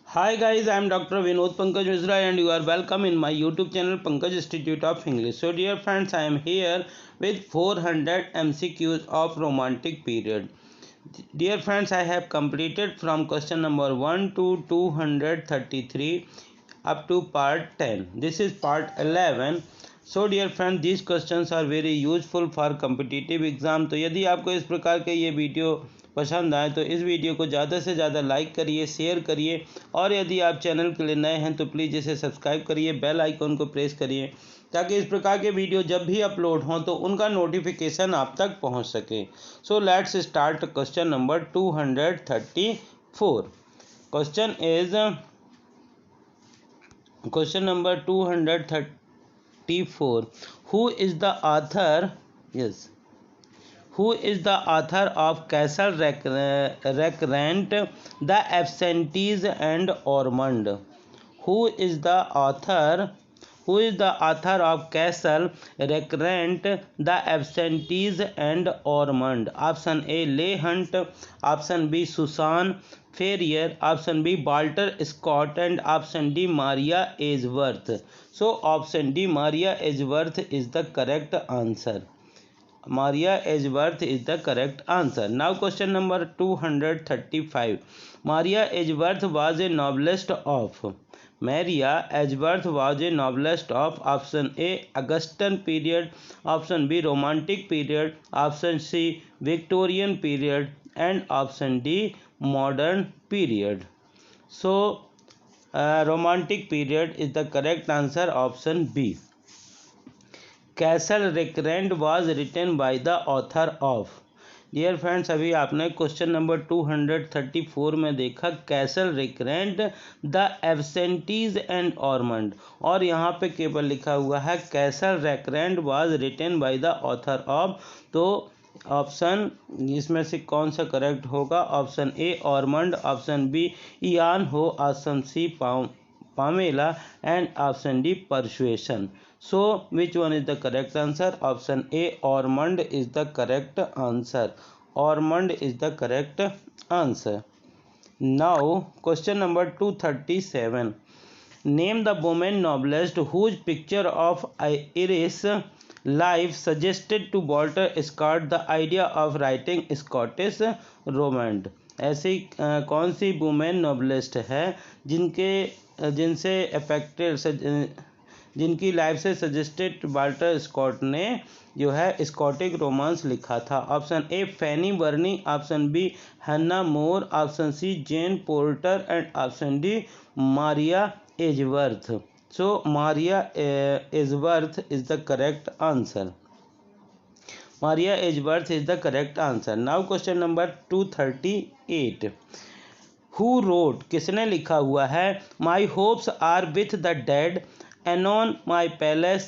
Hi guys, I am Dr. Vinod Pankaj Misra and you are welcome in my YouTube channel Pankaj Institute of English. So dear friends, I am here with 400 MCQs of romantic period. Dear friends, I have completed from question number 1 to 233 up to part 10. This is part 11. So dear friends, these questions are very useful for competitive exam. तो यदि आपको इस प्रकार के ये video पसंद आए तो इस वीडियो को ज़्यादा से ज़्यादा लाइक करिए, शेयर करिए और यदि आप चैनल के लिए नए हैं तो प्लीज़ इसे सब्सक्राइब करिए, बेल आइकन को प्रेस करिए ताकि इस प्रकार के वीडियो जब भी अपलोड हों तो उनका नोटिफिकेशन आप तक पहुंच सके। So let's start question number 234. Question number 234. Who is the author? Yes. Who is the author of Castle Recreant, The Absentees and Ormond? Who is the author? Who is the author of Castle Recreant, The Absentees and Ormond? Option A. Leigh Hunt. Option B. Susan Ferrier. Option B. Walter Scott. And option D. Maria Edgeworth. So option D. Maria Edgeworth is the correct answer. Maria Edgeworth is the correct answer. Now question number 235. Maria Edgeworth was a novelist of. Maria Edgeworth was a novelist of option A. Augustan period, option B. Romantic period, option C. Victorian period, and option D. Modern period. So Romantic period is the correct answer, option B. Castle Rackrent was written by the author of. Dear friends, अभी आपने question number 234 में देखा Castle Rackrent, the absentees and Ormond, और यहाँ पे केवल लिखा हुआ है Castle Rackrent was written by the author of. तो ऑप्शन इसमें से कौन सा करेक्ट होगा? Option A Ormond, option B Ivanhoe, option C Pamela, and option D Persuasion. So which one is the correct answer? Option A Ormond is the correct answer. Ormond is the correct answer. Now question number 237. Name the woman novelist whose picture of Irish life suggested to Walter Scott the idea of writing Scottish romance. ऐसी कौन सी women novelist है जिनसे affected जिनकी life से suggested Walter Scott ने जो है स्कॉटिक romance लिखा था? Option A Fanny Burney, option B Hannah More, option C Jane Porter, and option D Maria Edgeworth. So Maria Edgeworth is the correct answer. Maria Edgeworth is the correct answer. Now question number 238. Who wrote, किसने लिखा हुआ है my hopes are with the dead, anon my place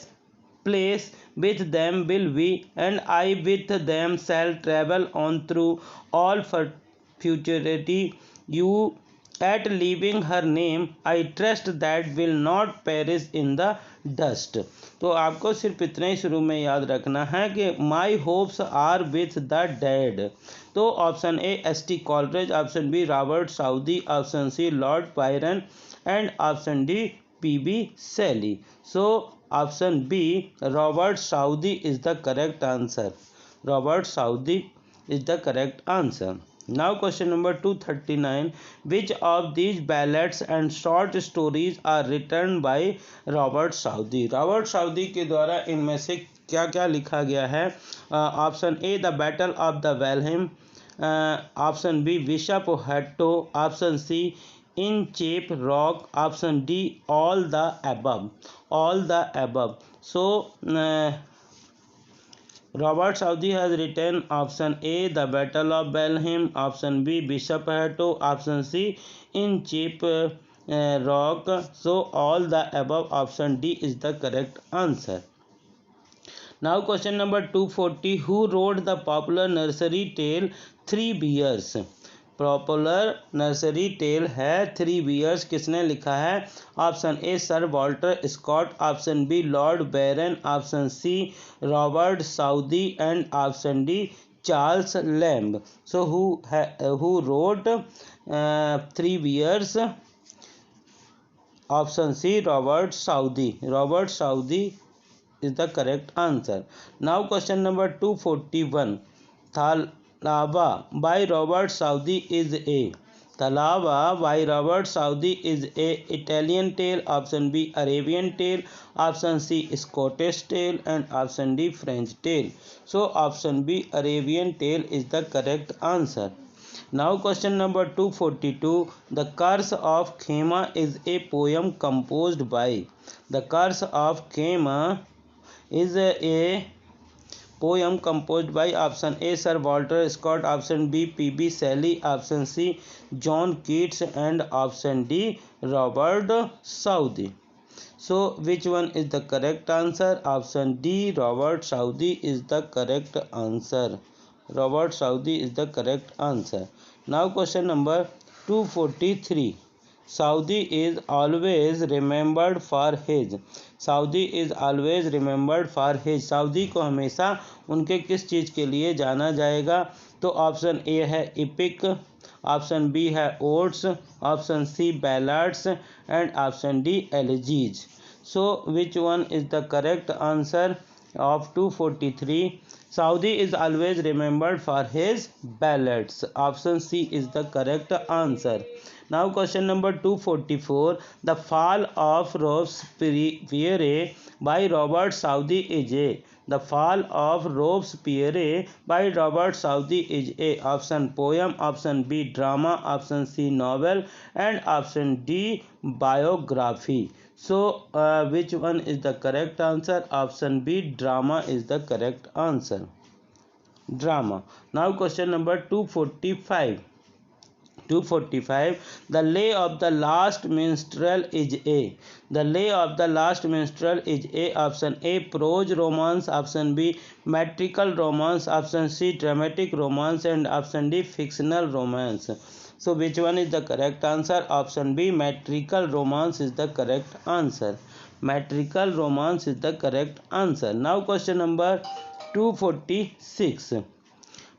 with them will we, and I with them shall travel on through all futurity. You at leaving her name I trust that will not perish in the dust. तो आपको सिर्फ इतना ही शुरू में याद रखना है कि my hopes are with the dead. तो option A S T. Coleridge, option B Robert Southey, option C Lord Byron, and option D P.B. Shelley. So option B Robert Southey is the correct answer. Robert Southey is the correct answer. Now question number 239. Which of these ballads and short stories are written by Robert Southey? Robert Southey के द्वारा इनमें से क्या क्या लिखा गया है? Option A the battle of the Blenheim, option B Bishop Hatto, option C in cheap rock, option D all the above. All the above. So Robert Southey has written option A the battle of Belheim, option B Bishop Hatto, option C in cheap rock. So all the above, option D is the correct answer. Now question number 240. Who wrote the popular nursery tale Three Bears? Popular nursery tale है Three Bears, किसने लिखा है? Option A Sir Walter Scott, option B Lord Byron, option C Robert Southey, and option D Charles Lamb. So who wrote Three Bears? Option C, Robert Southey. Robert Southey is the correct answer. Now question number 241. Thalaba by Robert Southey is a. Thalaba by Robert Southey is a Italian tale. Option B, Arabian tale. Option C, Scottish tale, and option D, French tale. So option B, Arabian tale is the correct answer. Now question number 242. The Curse of Khema is a poem composed by. The Curse of Khema is a poem composed by option A, Sir Walter Scott, option B, P.B. Shelley, option C, John Keats, and option D, Robert Southey. So which one is the correct answer? Option D, Robert Southey is the correct answer. Robert Southey is the correct answer. Now question number 243. Southey is always remembered for his. Southey is always remembered for his. Southey को हमेशा उनके किस चीज़ के लिए जाना जाएगा? तो option A है इपिक, ऑप्शन बी है odes, option C ballads, and option D elegies. So which one is the correct answer of 243? Southey is always remembered for his ballads. Option C is the correct answer. Now question number 244. The Fall of Robespierre by Robert Southey is a. The Fall of Robespierre by Robert Southey is a. Option poem, option B drama, option C novel, and option D biography. So which one is the correct answer? Option B drama is the correct answer. Drama. Now question number 245. 245. The Lay of the Last Minstrel is a. The Lay of the Last Minstrel is a. Option A prose romance, option B metrical romance, option C dramatic romance, and option D fictional romance. So which one is the correct answer? Option B metrical romance is the correct answer. Metrical romance is the correct answer. Now question number 246.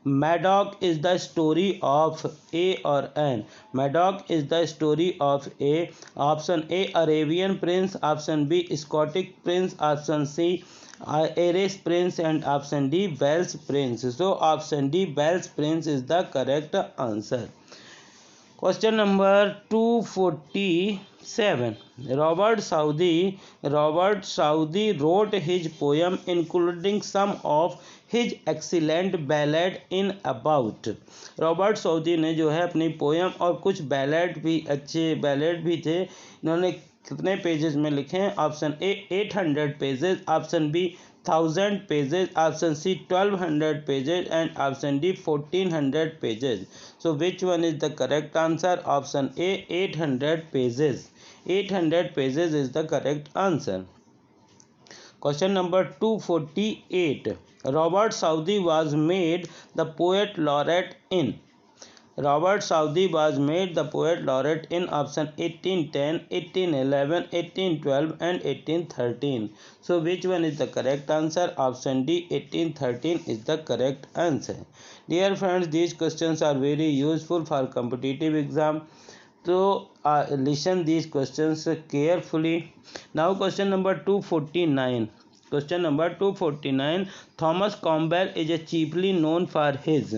Madoc is the story of A or N? Madoc is the story of A. Option A Arabian Prince, option B Scottish Prince, option C Irish Prince, and option D Welsh Prince. So option D Welsh Prince is the correct answer. Question number 247. Robert Southey wrote his poem including some of his excellent ballad in about. Robert Southey ने जो है अपनी poem और कुछ ballad भी अच्छे ballad भी थे, इन्होंने कितने पेजेस में लिखे हैं? Option A 800 pages, option B 1000 pages, option C 1200 pages, and option D 1400 pages. So which one is the correct answer? Option A 800 pages. 800 pages is the correct answer. Question number 248. Robert Southey was made the poet laureate in. Robert Southey was made the poet laureate in option 1810, 1811, 1812, and 1813. So which one is the correct answer? Option D 1813 is the correct answer. Dear friends, these questions are very useful for competitive exam. So listen these questions carefully. Now question number 249. Question number 249. Thomas Campbell is chiefly known for his.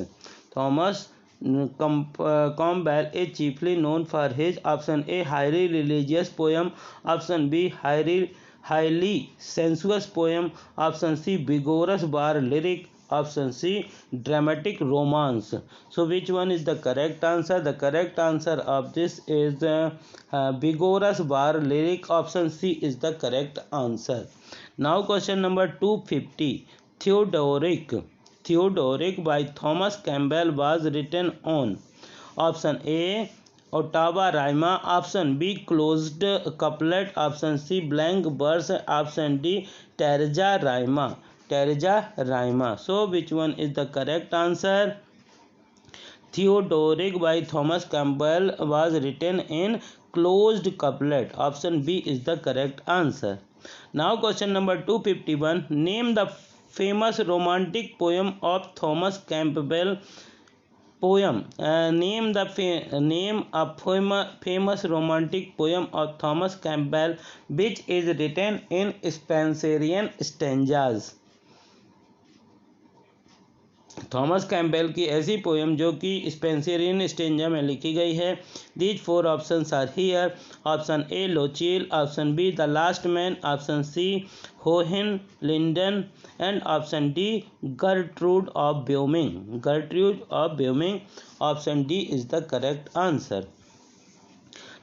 Thomas Campbell is chiefly known for his. Option A highly religious poem, option B highly sensuous poem, option C vigorous bar lyric, option C dramatic romance. So which one is the correct answer? The correct answer of this is vigorous bar lyric. Option C is the correct answer. Now question number 250. Theodoric by Thomas Campbell was written on. Option A Ottawa Rima, option B closed couplet, option C blank verse, option D terza rima. So which one is the correct answer? Theodoric by Thomas Campbell was written in closed couplet. Option B is the correct answer. Now question number 251. Name the famous romantic poem of Thomas Campbell. poem. Name a famous romantic poem of Thomas Campbell which is written in Spenserian stanzas. Thomas Campbell की ऐसी poem जो कि Spenserian stanza में लिखी गई है. These four options are here. Option A Lochiel, option B the last man, option C Hohenlinden and option D Gertrude of Wyoming. Gertrude of Wyoming. Option D is the correct answer.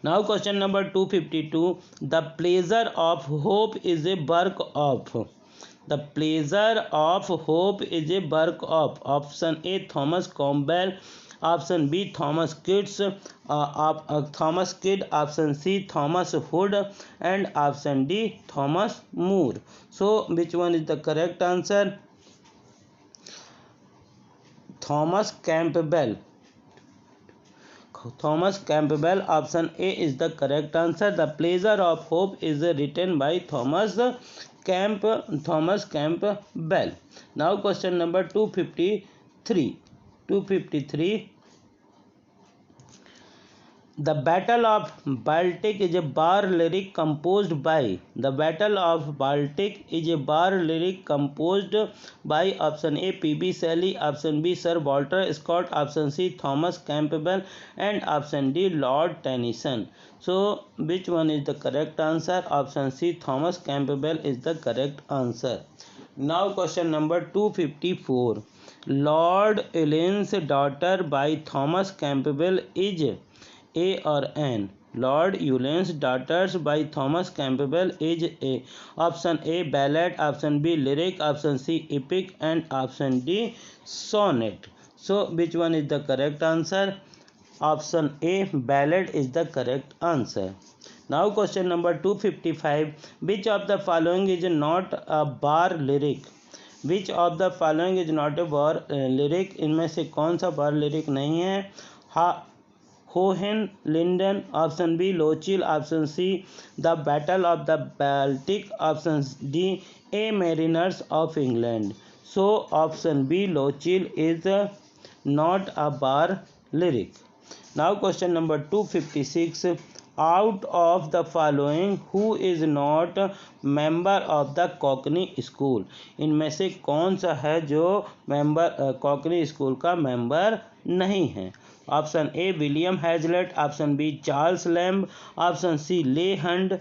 Now question number 252. The pleasure of hope is a work of. The pleasure of hope is a work of. Option A Thomas Campbell. Option B Thomas Kidd. Thomas Kidd. Option C Thomas Hood. And option D Thomas Moore. So which one is the correct answer? Thomas Campbell. Thomas Campbell. Option A is the correct answer. The Pleasure of Hope is written by Thomas Campbell. Now question number 253. 253. The Battle of Baltic is a bar lyric composed by. The Battle of Baltic is a bar lyric composed by option A P.B. Shelley, option B Sir Walter Scott, option C Thomas Campbell and option D Lord Tennyson. So which one is the correct answer? Option C Thomas Campbell is the correct answer. Now question number 254. Lord Ellen's Daughter by Thomas Campbell is A or N? Lord Ulen's Daughters by Thomas Campbell is A. Option A ballad, option B lyric, option C epic and option D sonnet. So which one is the correct answer? Option A ballad is the correct answer. Now question number 255. Which of the following is not a bar lyric? Which of the following is not a bar lyric? इनमें से कौन सा bar lyric नहीं है? Hohenlinden, option B Lochiel, option C the battle of the Baltic, option D ye mariners of England. So option B Lochiel is not a bar lyric. Now question number 256. Out of the following who is not member of the Cockney school? इनमें से कौन सा है जो Cockney school का member नहीं है? Option A William Hazlitt, option B Charles Lamb, option C Leigh Hunt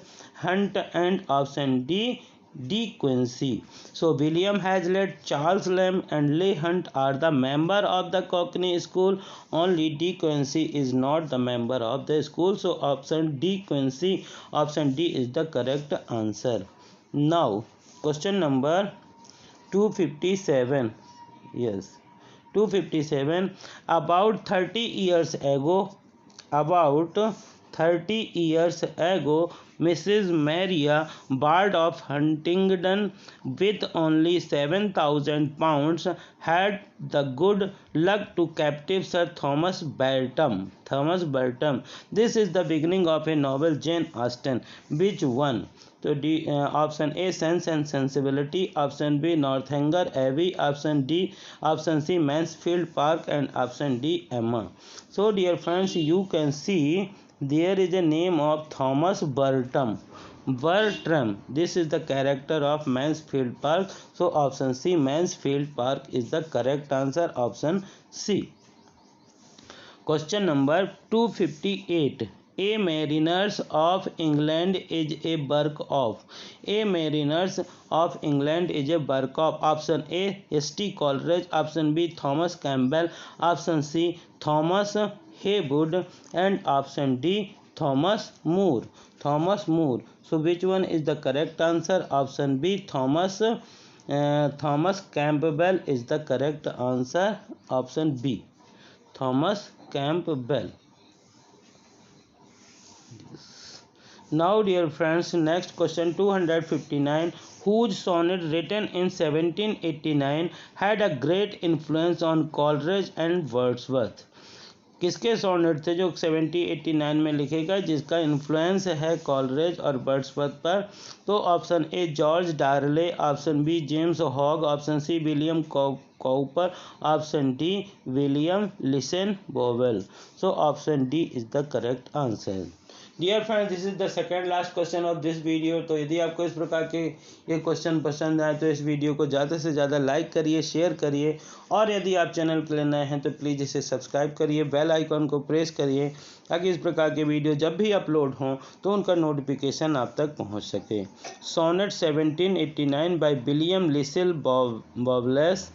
and option D Quincey. So William Hazlitt, Charles Lamb and Leigh Hunt are the member of the Cockney School. Only D Quincy is not the member of the school. So option D Quincy, option D is the correct answer. Now question number 257. Yes. 257. About 30 years ago, Mrs. Maria Bard of Huntingdon, with only 7,000 pounds, had the good luck to captive Sir Thomas Beltham. This is the beginning of a novel Jane Austen. Which one? So option A Sense and Sensibility, option B Northanger Abbey, option C Mansfield Park and option D Emma. So dear friends, you can see there is a name of Thomas Bertram. This is the character of Mansfield Park. So option C Mansfield Park is the correct answer. Option C. Question number 258. A Mariners of England is a work of. A Mariners of England is a work of. Option A S.T. Coleridge, option B Thomas Campbell, option C Thomas Heywood and option D Thomas Moore. So which one is the correct answer? Option B Thomas Campbell is the correct answer. Option B Thomas Campbell. Now dear friends, next question 259. Whose sonnet written in 1789 had a great influence on Coleridge and Wordsworth? किसके sonnet थे जो 1789 में लिखे गए, जिसका influence है Coleridge और Wordsworth पर? तो option A George Darley, option B James Hogg, option C William Cowper, option D William Lisle Bowles. So option D is the correct answer. Dear friends, this is the second last question of this video. तो यदि आपको इस प्रकार के ये question पसंद आए तो इस वीडियो को ज़्यादा से ज़्यादा लाइक करिए, शेयर करिए, और यदि आप चैनल के लिए नए हैं तो प्लीज़ इसे सब्सक्राइब करिए, बेल आइकॉन को प्रेस करिए, ताकि इस प्रकार के वीडियो जब भी अपलोड हों तो उनका नोटिफिकेशन आप तक पहुंच सके। Sonnet 1789 by William Lisle Bowles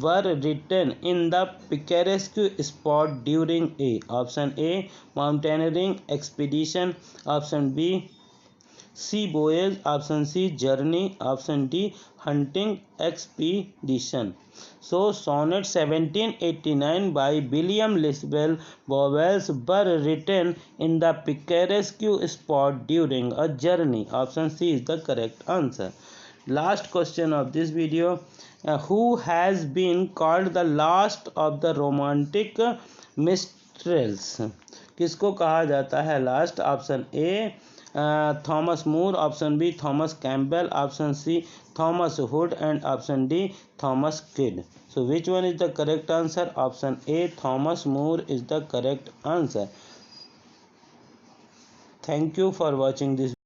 were written in the picturesque spot during a option A mountaineering expedition, option B sea voyage, option C journey, option D hunting expedition. So sonnet 1789 by William Lisbeth Bowles were written in the picturesque spot during a journey. Option C is the correct answer. Last question of this video. Who has been called the last of the romantic minstrels? किसको कहा जाता है last? Option A Thomas Moore, option B Thomas Campbell, option C Thomas Hood, and option D Thomas Kyd. So which one is the correct answer? Option A Thomas Moore is the correct answer. Thank you for watching this.